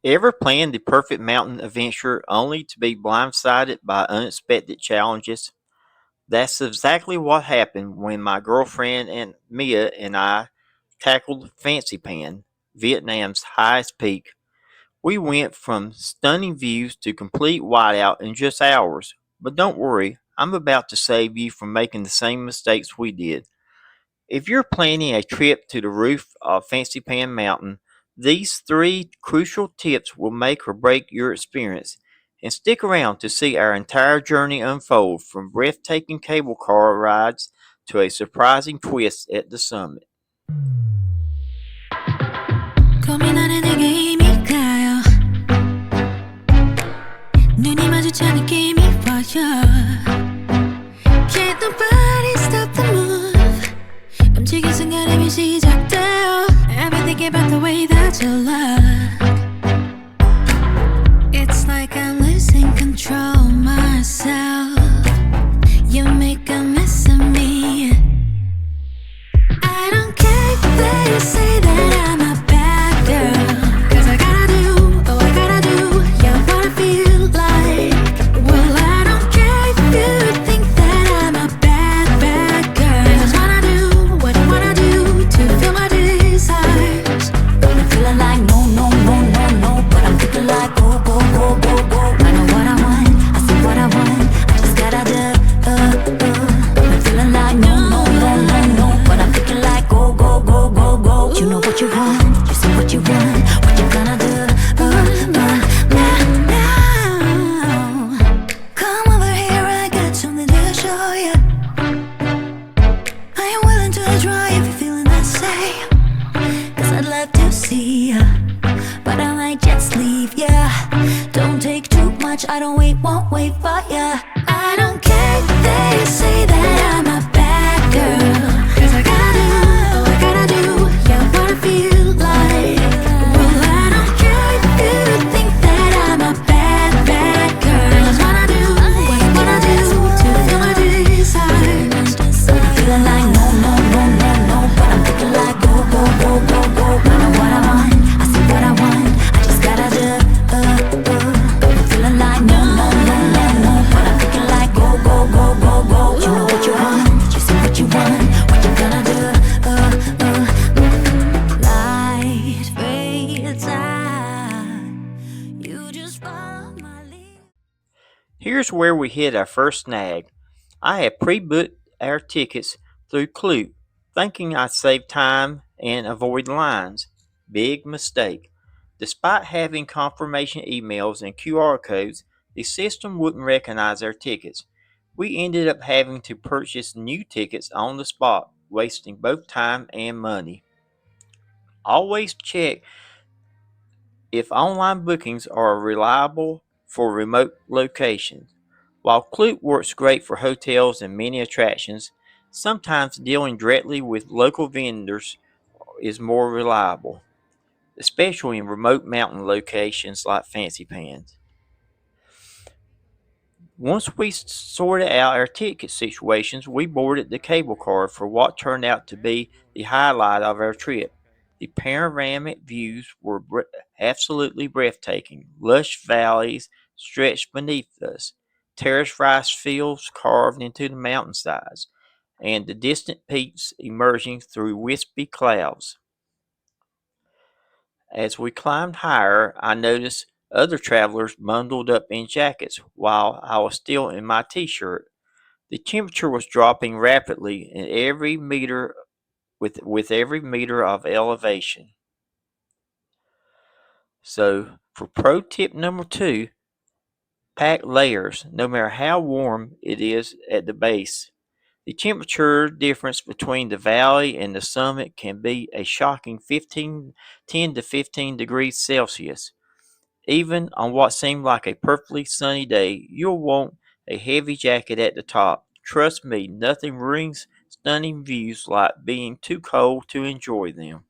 Ever planned the perfect mountain adventure only to be blindsided by unexpected challenges? That's exactly what happened when my girlfriend and Mia and I tackled Fansipan, Vietnam's highest peak. We went from stunning views to complete whiteout in just hours. But don't worry, I'm about to save you from making the same mistakes we did. If you're planning a trip to the roof of Fancy Pan Mountain, these three crucial tips will make or break your experience. And stick around to see our entire journey unfold from breathtaking cable car rides to a surprising twist at the summit. 고민하는 내게 힘이 가요. 눈이 마주쳐 느낌이 와요. Can't nobody stop the move. 움직인 순간 이미 시작돼요. I've been thinking about the way that you look. It's like I'm losing control of myself. You make a mess of me. I don't care if they say that I'm a bad girl, 'cause I gotta do, oh I gotta do, yeah what I feel like. Well I don't care if you think that I'm a bad girl. I just wanna do what I wanna do to feel my desires. I'm feeling like no, but I'm thinking like go. I know what I want, I see what I want, I just gotta do. I'm feeling like no, but I'm thinking like go. You know what you want, you see what you want, what you gonna do. Now. Come over here, I got something to show you. I am willing to try if you're feeling the same, 'cause I'd love to see ya, but I might just leave ya. Don't take too much, I don't won't wait for ya. I don't care if they say that I'm a bad girl, 'cause I gotta do, oh I gotta do, yeah what I feel like. Well I don't care if you think that I'm a bad girl. I just wanna do what I wanna do to feel my desires. I'm feeling like no, but I'm thinking like go. I know what I want, I see what I want, I just gotta do. I'm feeling like no, but I'm thinking like go. You know what you want, you see what you want, what you gonna do. Light fades out, you just follow my lead. Here's where we hit our first snag. I had pre-booked our tickets through Kloot, thinking I'd save time and avoid lines. Big mistake. Despite having confirmation emails and QR codes, the system wouldn't recognize our tickets. We ended up having to purchase new tickets on the spot, wasting both time and money. Always check if online bookings are reliable for remote locations. While Kloot works great for hotels and many attractions, sometimes dealing directly with local vendors is more reliable, especially in remote mountain locations like Fancy Pans. Once we sorted out our ticket situations, we boarded the cable car for what turned out to be the highlight of our trip. The panoramic views were absolutely breathtaking. Lush valleys stretched beneath us, terraced rice fields carved into the mountainsides, and the distant peaks emerging through wispy clouds. As we climbed higher, I noticed other travelers bundled up in jackets while I was still in my t-shirt. The temperature was dropping rapidly in every meter with every meter of elevation. So, for pro tip number 2, pack layers no matter how warm it is at the base. The temperature difference between the valley and the summit can be a shocking 10 to 15 degrees Celsius. Even on what seemed like a perfectly sunny day, you'll want a heavy jacket at the top. Trust me, nothing brings stunning views like being too cold to enjoy them.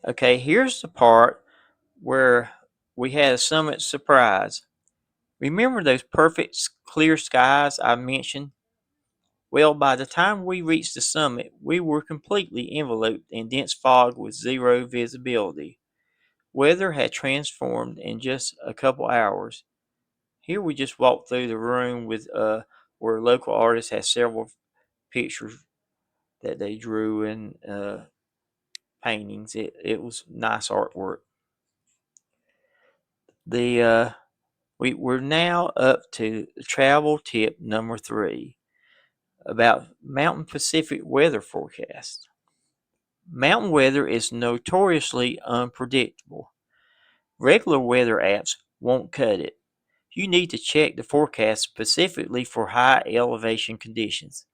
Okay, here's the part where we had a summit surprise. Remember those perfect clear skies I mentioned? Well, by the time we reached the summit, we were completely enveloped in dense fog with zero visibility. Weather had transformed in just a couple hours. Here we just walked through the room with where local artists had several pictures that they drew and paintings. It was nice artwork. We're now up to travel tip number 3 about Mountain Pacific weather forecast. Mountain weather is notoriously unpredictable. Regular weather apps won't cut it. You need to check the forecast specifically for high elevation conditions.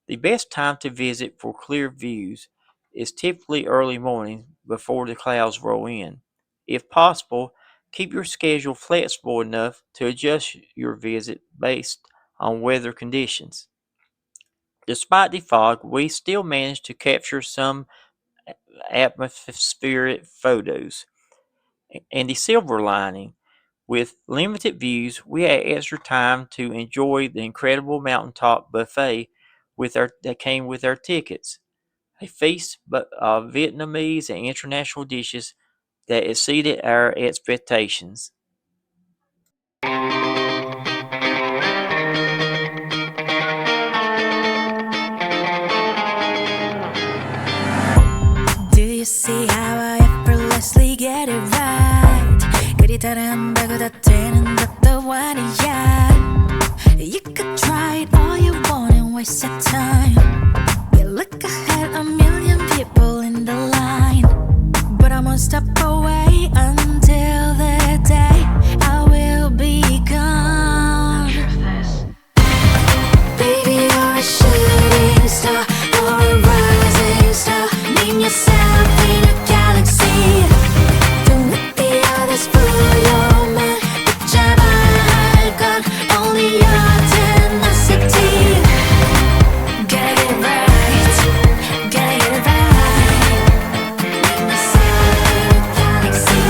The best time to visit for clear views is typically early morning before the clouds roll in. If possible, keep your schedule flexible enough to adjust your visit based on weather conditions. Despite the fog, we still managed to capture some atmospheric photos. And the silver lining, with limited views, we had extra time to enjoy the incredible mountaintop buffet that came with our tickets. A feast of Vietnamese and international dishes that exceeded our expectations. Do you see how I effortlessly get it right? 그리 다른다고 다 되는 것도 아니야. You could try it all you want and waste your time. You look ahead, a million people in the line, but I'm one step away until the day I will be gone. Baby, you're a shooting star, you're a rising star. Name yourself in a galaxy. Don't let the others fool your mind. 붙잡아야 할 건 only your tenacity. Gotta get it right, gotta get it right. Name yourself in a galaxy.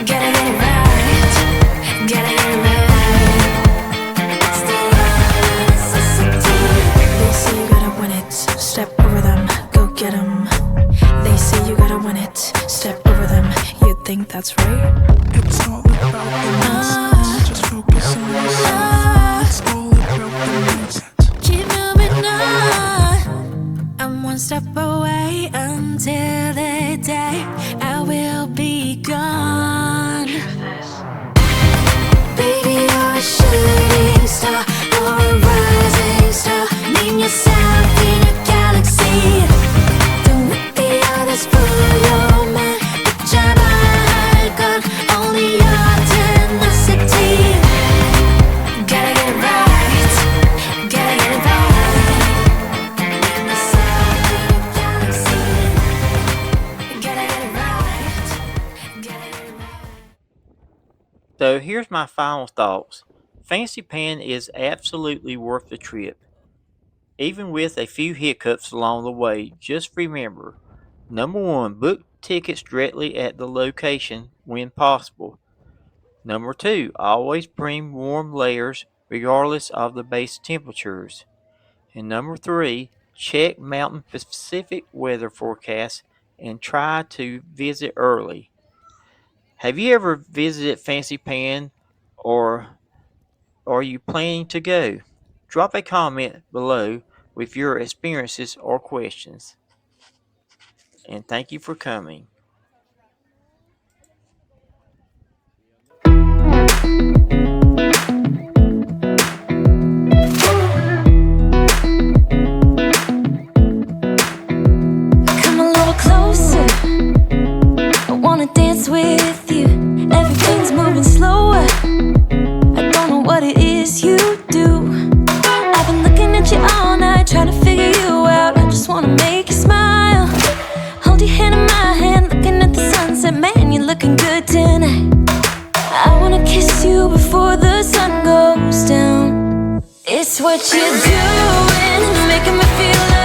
Gotta get it right, gotta get it right. It's the only necessity. They say you gotta win it, step over them, go get 'em. They say you gotta win it, step over them. You think that's right? It's all about the mindset. Just focus on yourself. It's all about the mindset. Keep moving on. I'm one step away until the day I will be gone. Baby, you're a shooting star, you're a rising star. Name yourself in a galaxy. Don't let the others fool your mind. 붙잡아야 할 건 only your tenacity. Gotta get it right, gotta get it right. Name yourself in a galaxy. Gotta get it right, gotta get it right. So here's my final thoughts. Fansipan is absolutely worth the trip. Even with a few hiccups along the way, just remember, number 1, book tickets directly at the location when possible. Number 2, always bring warm layers regardless of the base temperatures. And number 3, check Mountain Pacific weather forecasts and try to visit early. Have you ever visited Fansipan, or are you planning to go? Drop a comment below with your experiences or questions. And thank you for coming. Come a little closer, I wanna dance with you. Everything's moving slower, I don't know what it is you do. I've been looking at you all night, trying to figure you out. I just wanna make you smile. Hold your hand in my hand, looking at the sunset. Man, you're looking good tonight. I wanna kiss you before the sun goes down. It's what you're doing, making me feel like